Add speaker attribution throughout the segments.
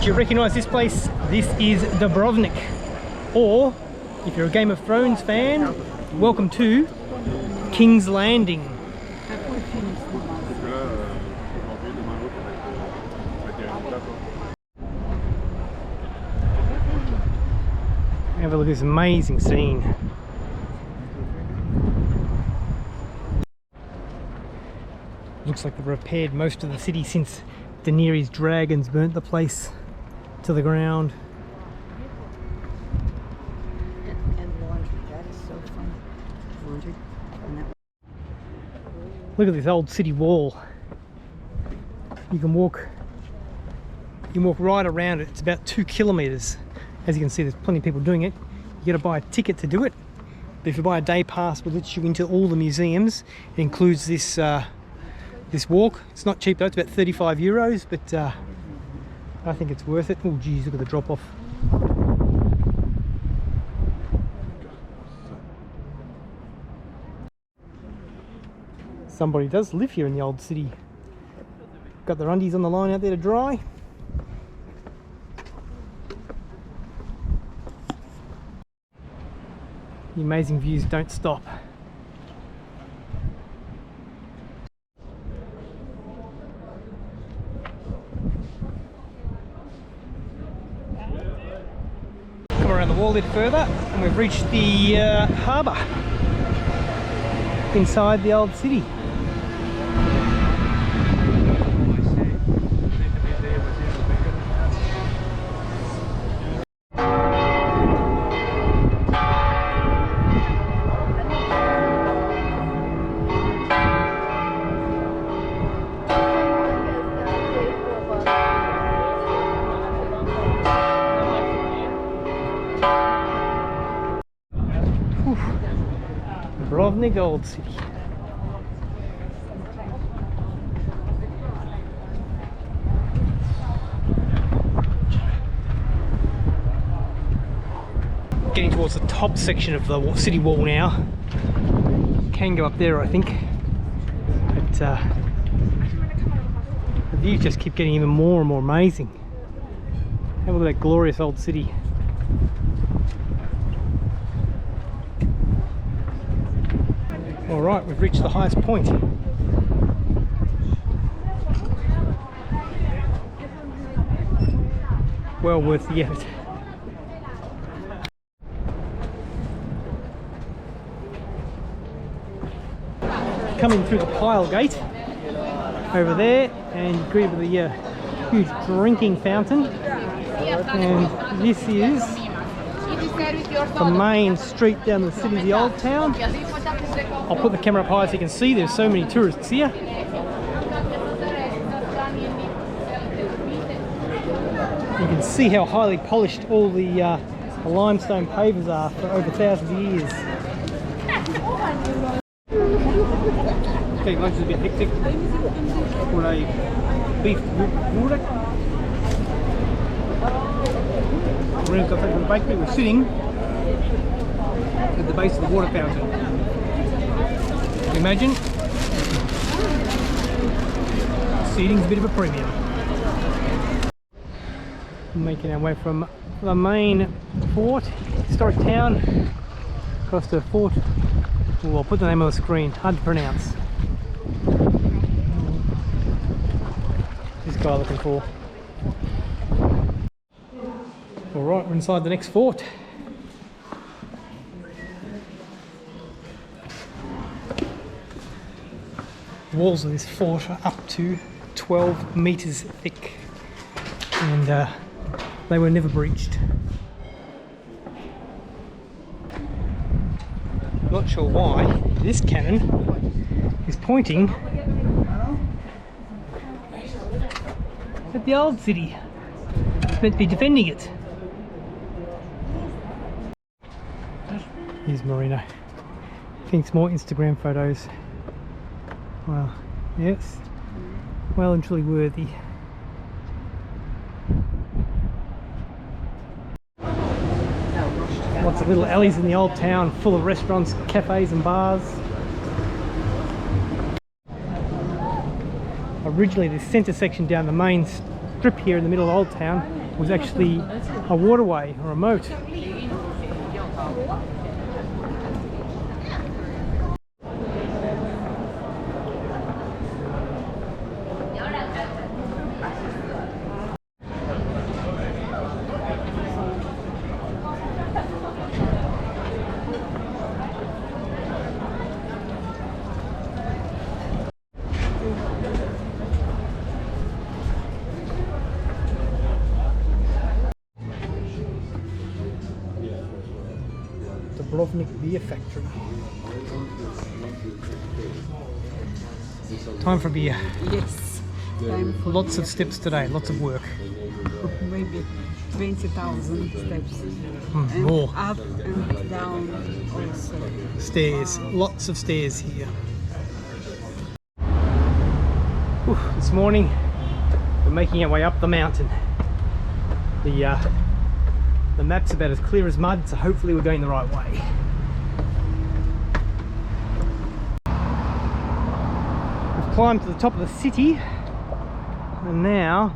Speaker 1: Do you recognise this place? This is Dubrovnik. Or, if you're a Game of Thrones fan, welcome to King's Landing. Have a look at this amazing scene. Looks like they've repaired most of the city since Daenerys' dragons burnt the place to the ground.
Speaker 2: And laundry, that is so fun. Laundry.
Speaker 1: Look at this old city wall. You can walk right around it. It's about 2 kilometers. As you can see, there's plenty of people doing it. You got to buy a ticket to do it. But if you buy a day pass, we'll let you into all the museums. It includes this this walk. It's not cheap though, it's about 35 euros, but I think it's worth it. Oh geez, look at the drop off. Somebody does live here in the old city. Got their undies on the line out there to dry. The amazing views don't stop. Come around the wall a bit further and we've reached the harbour inside the old city. Dubrovnik Old City. Getting towards the top section of the city wall now. Can go up there, I think. But the views just keep getting even more and more amazing. Have a look at that glorious old city. Alright, we've reached the highest point. Well worth the effort. Coming through the pile gate over there and you agree with the huge drinking fountain, and this is the main street down the city of the old town. I'll put the camera up high so you can see there's so many tourists here. You can see how highly polished all the limestone pavers are for over thousands of years. Okay, lunch is a bit hectic. For a beef burek. Maria's got something from the bakery. We're sitting at the base of the water fountain. Imagine seating's a bit of a premium. Making our way from the main fort, historic town, across to the fort. Ooh, I'll put the name on the screen, hard to pronounce. This guy looking for. Alright, we're inside the next fort. The walls of this fort are up to 12 meters thick, and they were never breached. Not sure why this cannon is pointing at the old city. It's meant to be defending it. Here's Marina. Thinks more Instagram photos. Wow, yes, well and truly worthy. Lots of little alleys in the old town, full of restaurants, cafes and bars. Originally this centre section down the main strip here in the middle of Old Town was actually a waterway or a moat. Dubrovnik beer factory. Time for beer.
Speaker 2: Yes. Time for
Speaker 1: Lots of steps today, lots of work.
Speaker 2: maybe 20,000 steps. And
Speaker 1: More.
Speaker 2: up and down also.
Speaker 1: Stairs, lots of stairs here. This morning we're making our way up the mountain. The map's about as clear as mud, so hopefully we're going the right way. We've climbed to the top of the city, and now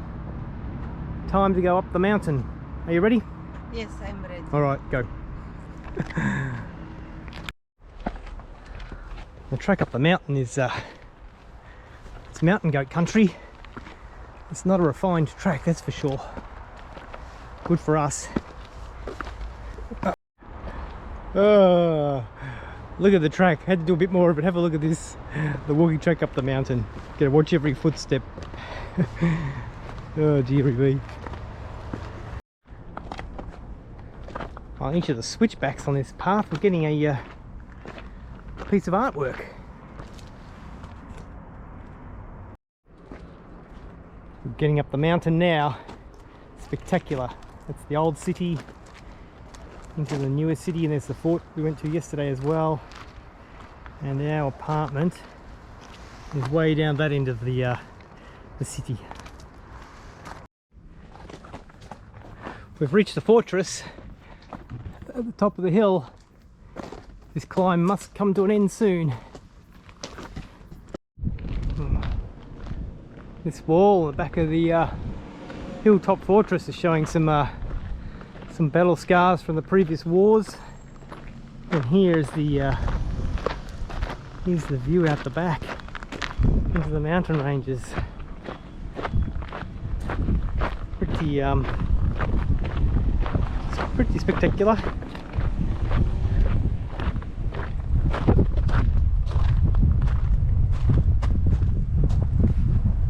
Speaker 1: time to go up the mountain. Are you ready?
Speaker 2: Yes, I'm ready.
Speaker 1: All right, go. The track up the mountain is it's mountain goat country. It's not a refined track, that's for sure. Good for us. Look at the track. Had to do a bit more of it. Have a look at this. The walking track up the mountain. Gotta watch every footstep. Oh dearie me. On each of the switchbacks on this path we're getting a piece of artwork. We're getting up the mountain now. Spectacular. That's the old city into the newer city, and there's the fort we went to yesterday as well. And our apartment is way down that end of the city. We've reached the fortress at the top of the hill. This climb must come to an end soon. This wall at the back of the hilltop fortress is showing some battle scars from the previous wars. And here's the view out the back into the mountain ranges. It's pretty spectacular.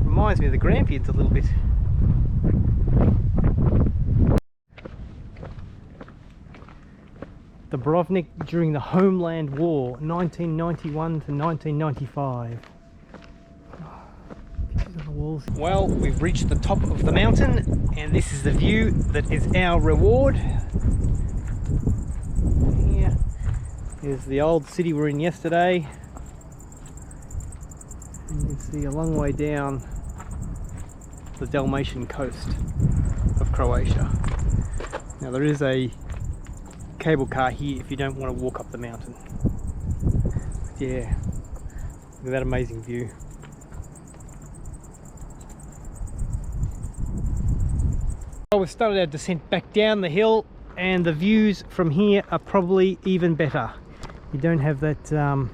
Speaker 1: Reminds me of the Grampians a little bit. Dubrovnik during the Homeland War, 1991 to 1995. Pictures on the walls. Well, we've reached the top of the mountain, and this is the view that is our reward. Here is the old city we were in yesterday. And you can see a long way down the Dalmatian coast of Croatia. Now there is a cable car here if you don't want to walk up the mountain. But yeah, look at that amazing view. Well, we've started our descent back down the hill, and the views from here are probably even better. You don't have that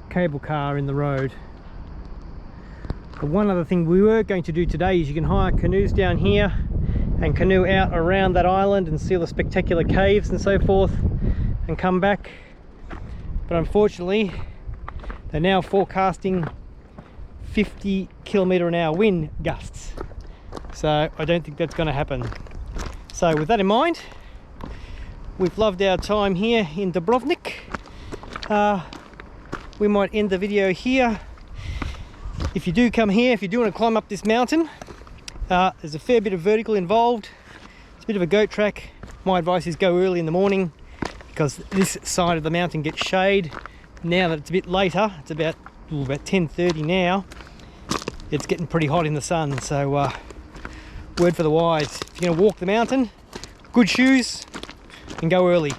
Speaker 1: cable car in the road. But one other thing we were going to do today is you can hire canoes down here and canoe out around that island and see all the spectacular caves and so forth and come back. But unfortunately they're now forecasting 50 km/h wind gusts, so I don't think that's going to happen. So with that in mind, we've loved our time here in Dubrovnik. We might end the video here. If you do come here, if you do want to climb up this mountain, there's a fair bit of vertical involved. It's a bit of a goat track. My advice is go early in the morning, because this side of the mountain gets shade. Now that it's a bit later, it's about 10:30 now, it's getting pretty hot in the sun. So word for the wise, if you're going to walk the mountain, good shoes and go early.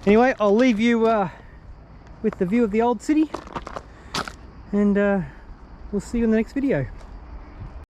Speaker 1: Anyway, I'll leave you with the view of the old city, and we'll see you in the next video.